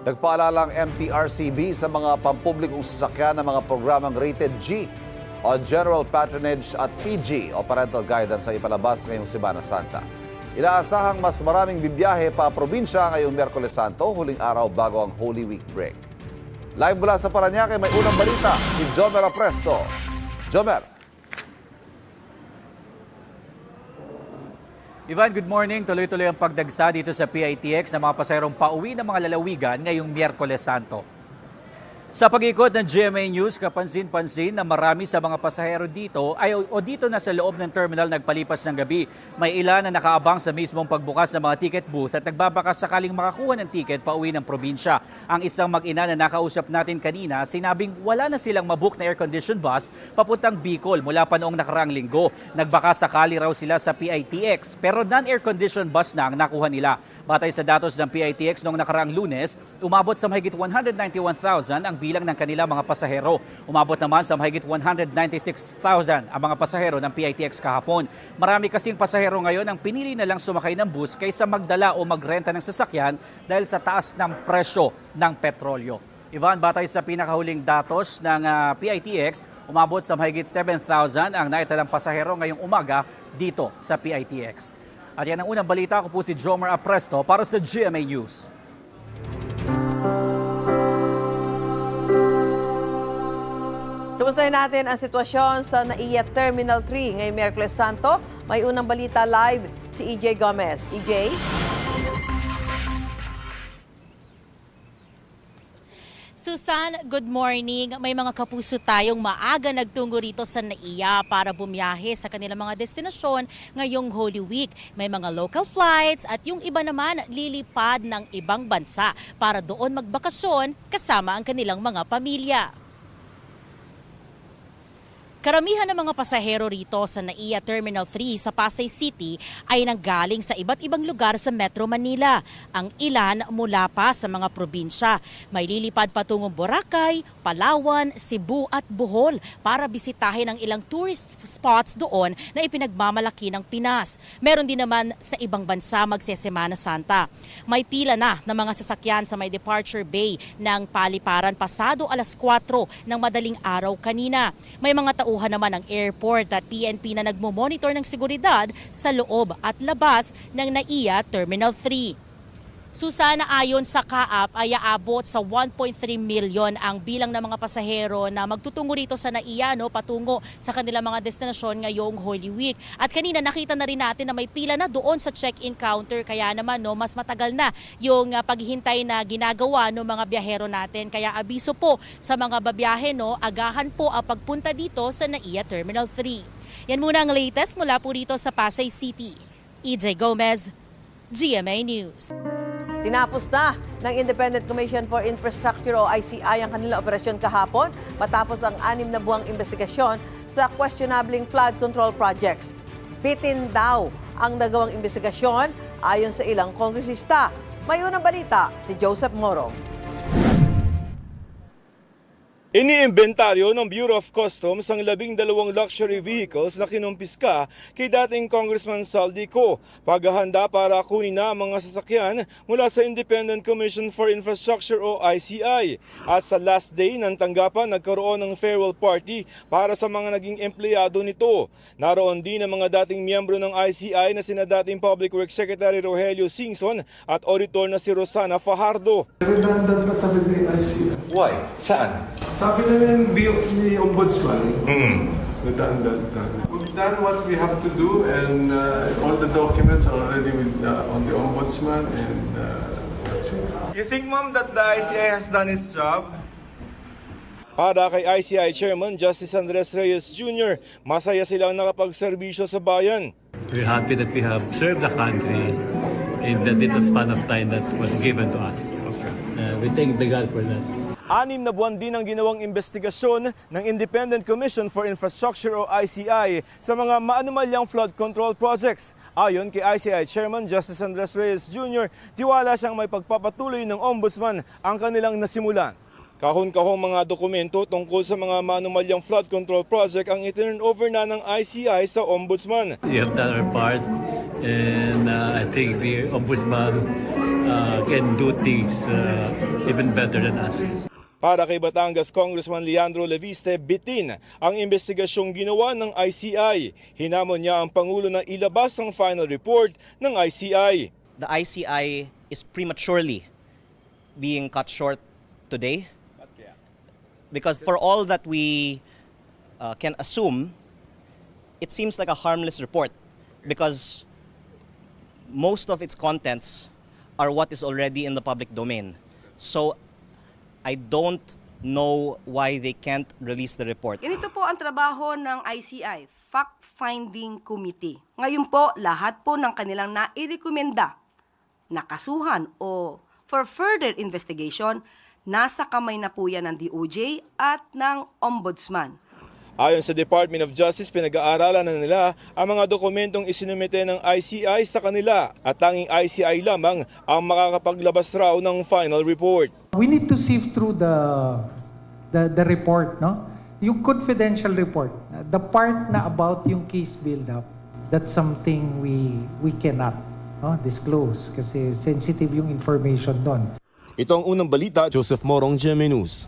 Nagpaalala ang MTRCB sa mga pampublikong sasakyan ng mga programang rated G o General Patronage at PG o Parental Guidance ay ipalabas ngayong Semana Santa. Inaasahang mas maraming bibiyahe pa probinsya ngayong Miyerkules Santo, huling araw bago ang Holy Week break. Live mula sa Parañaque, may unang balita si Jomer Apresto. Jomer. Ivan, good morning. Tuloy-tuloy ang pagdagsa dito sa PITX ng mga pasahero pauwi ng mga lalawigan ngayong Miyerkules Santo. Sa pag-ikot ng GMA News, kapansin-pansin na marami sa mga pasahero dito dito na sa loob ng terminal nagpalipas ng gabi. May ilan na nakaabang sa mismong pagbukas ng mga ticket booth at nagbabakas sakaling makakuha ng ticket pauwi ng probinsya. Ang isang mag-ina na nakausap natin kanina, sinabing wala na silang mabook na air-conditioned bus papuntang Bicol mula pa noong nakaraang linggo. Nagbaka sakali raw sila sa PITX pero non-air-conditioned bus na ang nakuha nila. Batay sa datos ng PITX noong nakaraang Lunes, umabot sa mahigit 191,000 ang bilang ng kanilang mga pasahero. Umabot naman sa mahigit 196,000 ang mga pasahero ng PITX kahapon. Marami kasing pasahero ngayon ang pinili na lang sumakay ng bus kaysa magdala o magrenta ng sasakyan dahil sa taas ng presyo ng petrolyo. Ivan, batay sa pinakahuling datos ng PITX, umabot sa mahigit 7,000 ang naitalang pasahero ngayong umaga dito sa PITX. At yan ang unang balita. Ako po si Jomer Apresto para sa GMA News. Kumustahin natin ang sitwasyon sa NAIA Terminal 3 ngayong Miyerkules Santo. May unang balita live si EJ Gomez. EJ? Susan, good morning. May mga kapuso tayong maaga nagtungo rito sa NAIA para bumiyahe sa kanilang mga destinasyon ngayong Holy Week. May mga local flights at yung iba naman lilipad ng ibang bansa para doon magbakasyon kasama ang kanilang mga pamilya. Karamihan ng mga pasahero rito sa NAIA Terminal 3 sa Pasay City ay nanggaling sa iba't ibang lugar sa Metro Manila. Ang ilan mula pa sa mga probinsya. May lilipad patungong Boracay, Palawan, Cebu at Bohol para bisitahin ang ilang tourist spots doon na ipinagmamalaki ng Pinas. Meron din naman sa ibang bansa magsesemana Santa. May pila na ng mga sasakyan sa may departure bay ng paliparan pasado alas 4 ng madaling araw kanina. May mga tauhan naman ng airport at PNP na nagmo-monitor ng seguridad sa loob at labas ng NAIA Terminal 3. Susana, ayon sa CAAP ay aabot sa 1.3 million ang bilang ng mga pasahero na magtutungo rito sa NAIA patungo sa kanilang mga destinasyon ngayong Holy Week. At kanina nakita na rin natin na may pila na doon sa check-in counter kaya naman mas matagal na yung paghihintay na ginagawa ng mga biyahero natin. Kaya abiso po sa mga babiyahe agahan po ang pagpunta dito sa NAIA Terminal 3. Yan muna ang latest mula po rito sa Pasay City. EJ Gomez, GMA News. Tinapos na ng Independent Commission for Infrastructure o ICI ang kanilang operasyon kahapon matapos ang 6 na buwang investigasyon sa questionabling flood control projects. Bitin daw ang nagawang investigasyon ayon sa ilang kongresista. May unang balita si Joseph Moro. Iniimbentaryo ng Bureau of Customs ang 12 luxury vehicles na kinumpiska kay dating Congressman Saldico. Paghahanda para kunin na ang mga sasakyan mula sa Independent Commission for Infrastructure o ICI. At sa last day ng tanggapan, nagkaroon ng farewell party para sa mga naging empleyado nito. Naroon din ang mga dating miyembro ng ICI na sina dating Public Works Secretary Rogelio Singson at Auditor na si Rosana Fajardo. Redundant na talaga yung ICI. Why? Saan? Sabi namin ni Ombudsman, redundant. We've done what we have to do and all the documents are already on the Ombudsman and that's it. You think, Ma'am, that the ICI has done its job? Para kay ICI Chairman Justice Andres Reyes Jr., masaya silang nakapagserbisyo sa bayan. We're happy that we have served the country in the little span of time that was given to us. We thank the God for that. 6 na buwan din ang ginawang investigasyon ng Independent Commission for Infrastructure o ICI sa mga maanumalyang flood control projects. Ayon kay ICI Chairman Justice Andres Reyes Jr., tiwala siyang may pagpapatuloy ng Ombudsman ang kanilang nasimulan. Kahon-kahong mga dokumento tungkol sa mga maanumalyang flood control project ang i-turn over na ng ICI sa Ombudsman. We have done our part And I think the Ombudsman can do things even better than us. Para kay Batangas Congressman Leandro Leviste, bitin ang investigasyong ginawa ng ICI. Hinamon niya ang Pangulo na ilabas ang final report ng ICI. The ICI is prematurely being cut short today because for all that we can assume, it seems like a harmless report because most of its contents are what is already in the public domain. So I don't know why they can't release the report. Ganito po ang trabaho ng ICI, Fact-Finding Committee. Ngayon po, lahat po ng kanilang nairekomenda, nakasuhan o for further investigation, nasa kamay na po yan ng DOJ at ng Ombudsman. Ayon sa Department of Justice, pinag-aaralan na nila ang mga dokumentong isinumite ng ICI sa kanila at tanging ICI lamang ang makakapaglabas raw ng final report. We need to sift through the report, no? Yung confidential report, the part na about yung case build-up, that's something we cannot disclose kasi sensitive yung information doon. Ito ang unang balita, Joseph Morong, GMA News.